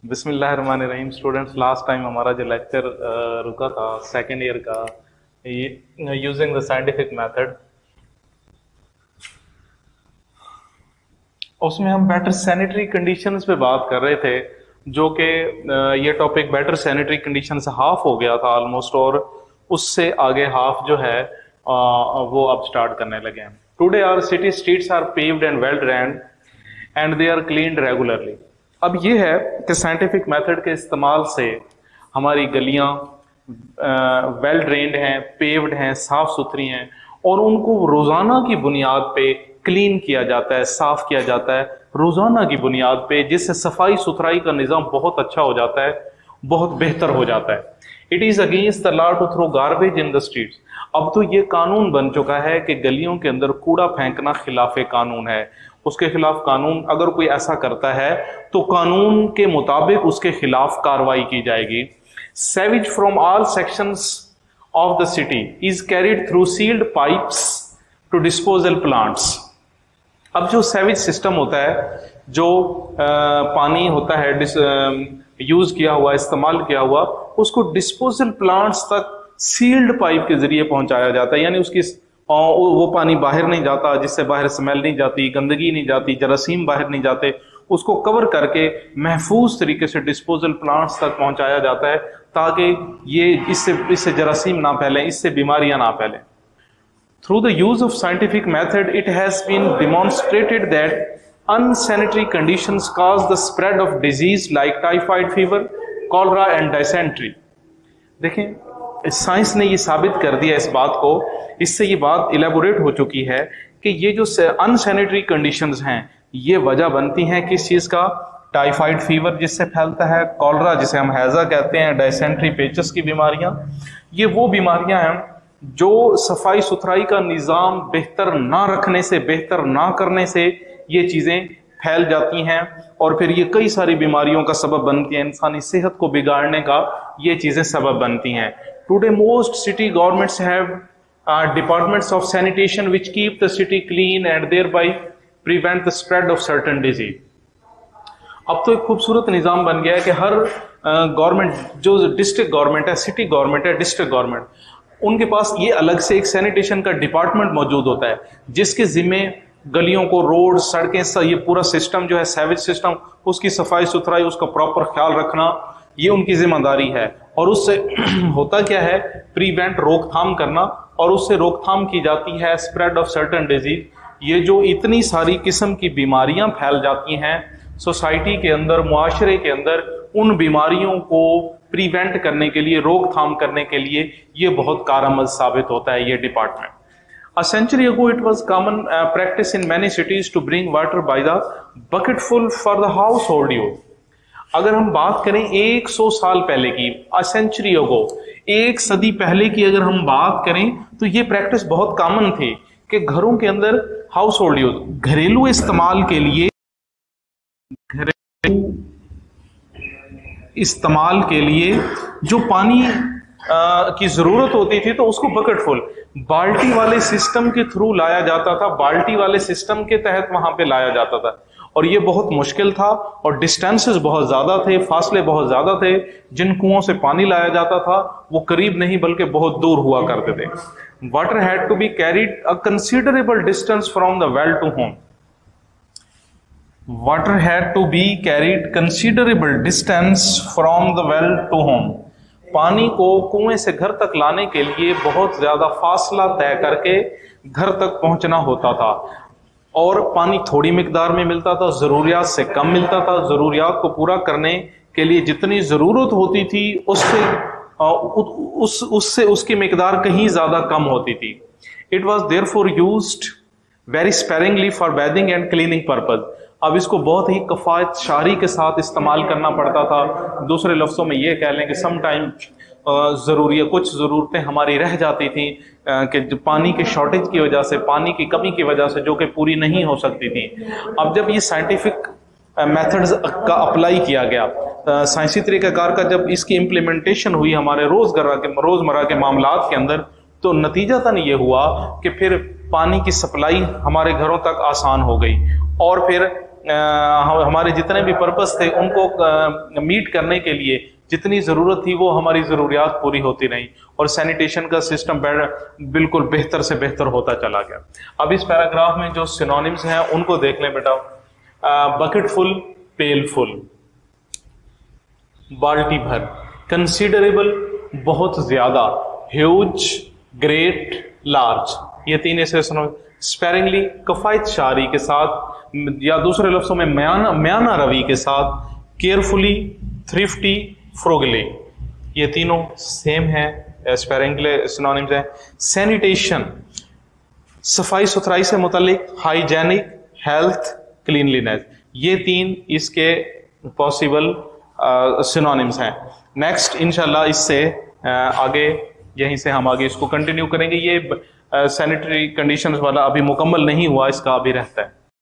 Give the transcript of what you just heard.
बिस्मिल्लाहिर्रहमानिर्रहीम। Students, last time हमारा जो लेक्चर रुका था सेकेंड ईयर का, यूजिंग द साइंटिफिक मेथड, उसमें हम बेटर सैनिटरी कंडीशंस पे बात कर रहे थे, जो कि ये topic better sanitary conditions half हो गया था ऑलमोस्ट, और उससे आगे हाफ जो है वो अब स्टार्ट करने लगे हैं। Today our city streets are paved and well drained and they are cleaned regularly. अब ये है कि साइंटिफिक मेथड के इस्तेमाल से हमारी गलियां वेल ड्रेन्ड हैं, पेव्ड हैं, साफ सुथरी हैं, और उनको रोजाना की बुनियाद पे क्लीन किया जाता है, साफ किया जाता है रोजाना की बुनियाद पे, जिससे सफाई सुथराई का निज़ाम बहुत अच्छा हो जाता है, बहुत बेहतर हो जाता है। It is against the law to throw garbage in the streets. अब तो ये कानून बन चुका है कि गलियों के अंदर कूड़ा फेंकना खिलाफ कानून है। उसके खिलाफ कानून, अगर कोई ऐसा करता है तो कानून के मुताबिक उसके खिलाफ कार्रवाई की जाएगी। Sewage from all sections of the city is carried through sealed pipes to disposal plants. अब जो सेवेज सिस्टम होता है, जो पानी होता है यूज किया हुआ, इस्तेमाल किया हुआ, उसको डिस्पोजल प्लांट्स तक सील्ड पाइप के जरिए पहुंचाया जाता है। यानी उसकी वो पानी बाहर नहीं जाता, जिससे बाहर स्मेल नहीं जाती, गंदगी नहीं जाती, जरासीम बाहर नहीं जाते, उसको कवर करके महफूज तरीके से डिस्पोजल प्लांट्स तक पहुंचाया जाता है, ताकि ये इससे जरासीम ना फैलें, इससे बीमारियां ना फैलें। Through the use of scientific method, it has been demonstrated that unsanitary conditions cause the spread of disease like typhoid fever, cholera and dysentery. देखें, साइंस ने ये साबित कर दिया इस बात को, इससे ये बात इलेबोरेट हो चुकी है कि ये जो अनसैनिटरी कंडीशंस हैं, ये वजह बनती हैं किस चीज का? टाइफाइड फीवर जिससे फैलता है, कॉलरा जिसे हम हैजा कहते हैं, डायसेंट्री, पेचस की बीमारियां। ये वो बीमारियां हैं जो सफाई सुथराई का निज़ाम बेहतर ना रखने से, बेहतर ना करने से ये चीज़ें फैल जाती हैं, और फिर ये कई सारी बीमारियों का सबब बनती हैं, इंसानी सेहत को बिगाड़ने का ये चीज़ें सबब बनती हैं। Today most city governments have departments of sanitation which keep the city clean and thereby prevent the spread of certain disease. अब तो एक खूबसूरत निज़ाम बन गया है कि हर गवर्नमेंट, जो डिस्ट्रिक्ट गवर्नमेंट है, सिटी गवर्नमेंट है, डिस्ट्रिक्ट गवर्नमेंट, उनके पास ये अलग से एक सैनिटेशन का डिपार्टमेंट मौजूद होता है, जिसके जिम्मे गलियों को, रोड, सड़कें, ये पूरा सिस्टम जो है सेवेज सिस्टम, उसकी सफाई सुथराई, उसका प्रॉपर ख्याल रखना, ये उनकी जिम्मेदारी है। और उससे होता क्या है? प्रिवेंट, रोकथाम करना, और उससे रोकथाम की जाती है स्प्रेड ऑफ सर्टेन डिजीज। ये जो इतनी सारी किस्म की बीमारियां फैल जाती हैं सोसाइटी के अंदर, मुआशरे के अंदर, उन बीमारियों को प्रिवेंट करने के लिए, रोकथाम करने के लिए ये बहुत कारआमद साबित होता है ये department. A century ago it was common practice in many cities to bring water by the bucketful for the household use. अगर हम बात करें 100 साल पहले की, a century ago, 1 सदी पहले की अगर हम बात करें, तो ये प्रैक्टिस बहुत कॉमन थी कि घरों के अंदर हाउस होल्ड यूज, घरेलू इस्तेमाल के लिए, जो पानी की जरूरत होती थी तो उसको बकेट फुल, बाल्टी वाले सिस्टम के थ्रू लाया जाता था, बाल्टी वाले सिस्टम के तहत वहां पे लाया जाता था। और ये बहुत मुश्किल था, और डिस्टेंसेस बहुत ज्यादा थे, फासले बहुत ज्यादा थे। जिन कुओं से पानी लाया जाता था वो करीब नहीं बल्कि बहुत दूर हुआ करते थे। Water had to be carried a considerable distance from the well to home. Water had to be carried considerable distance from the well to home. पानी को कुएं से घर तक लाने के लिए बहुत ज्यादा फासला तय करके घर तक पहुंचना होता था, और पानी थोड़ी मिकदार में मिलता था, जरूरियात से कम मिलता था। जरूरियात को पूरा करने के लिए जितनी जरूरत होती थी उससे उसकी मिकदार कहीं ज्यादा कम होती थी। It was therefore used very sparingly for bathing and cleaning purpose. अब इसको बहुत ही कफायत शारी के साथ इस्तेमाल करना पड़ता था। दूसरे लफ्ज़ों में ये कह लें कि सम टाइम कुछ ज़रूरतें हमारी रह जाती थी कि पानी के शॉर्टेज की वजह से, पानी की कमी की वजह से, जो कि पूरी नहीं हो सकती थी। अब जब ये साइंटिफिक मेथड्स का अप्लाई किया गया, साइंसी तरीक़ाकार का जब इसकी इम्प्लीमेंटेशन हुई हमारे रोज़मर्रा के मामलात के अंदर, तो नतीजतन ये हुआ कि फिर पानी की सप्लाई हमारे घरों तक आसान हो गई, और फिर हमारे जितने भी पर्पस थे उनको मीट करने के लिए जितनी ज़रूरत थी वो हमारी ज़रूरियात पूरी होती नहीं, और सैनिटेशन का सिस्टम बिल्कुल बेहतर से बेहतर होता चला गया। अब इस पैराग्राफ में जो सिनोनिम्स हैं उनको देख लें बेटा। बकेट फुल, पेल फुल, बाल्टी भर, कंसीडरेबल बहुत ज्यादा, ह्यूज, ग्रेट, लार्ज, ये तीन ऐसे स्पेरिंगली कफायत शारी के साथ या दूसरे लफ्जों में म्याना रवि के साथ, केयरफुली, थ्रिफ्टी, फ्रोगली, ये तीनों सेम है, स्पेरिंगली सिनोनिम्स हैं। सैनिटेशन सफाई सुथराई से मुतालिक, हाइजेनिक, हेल्थ, क्लीनलीनेस, ये तीन इसके पॉसिबल सिनोनिम्स हैं। नेक्स्ट इंशाल्लाह इससे आगे यहीं से हम आगे इसको कंटिन्यू करेंगे। ये सैनिटरी कंडीशंस वाला अभी मुकम्मल नहीं हुआ, इसका अभी रहता है।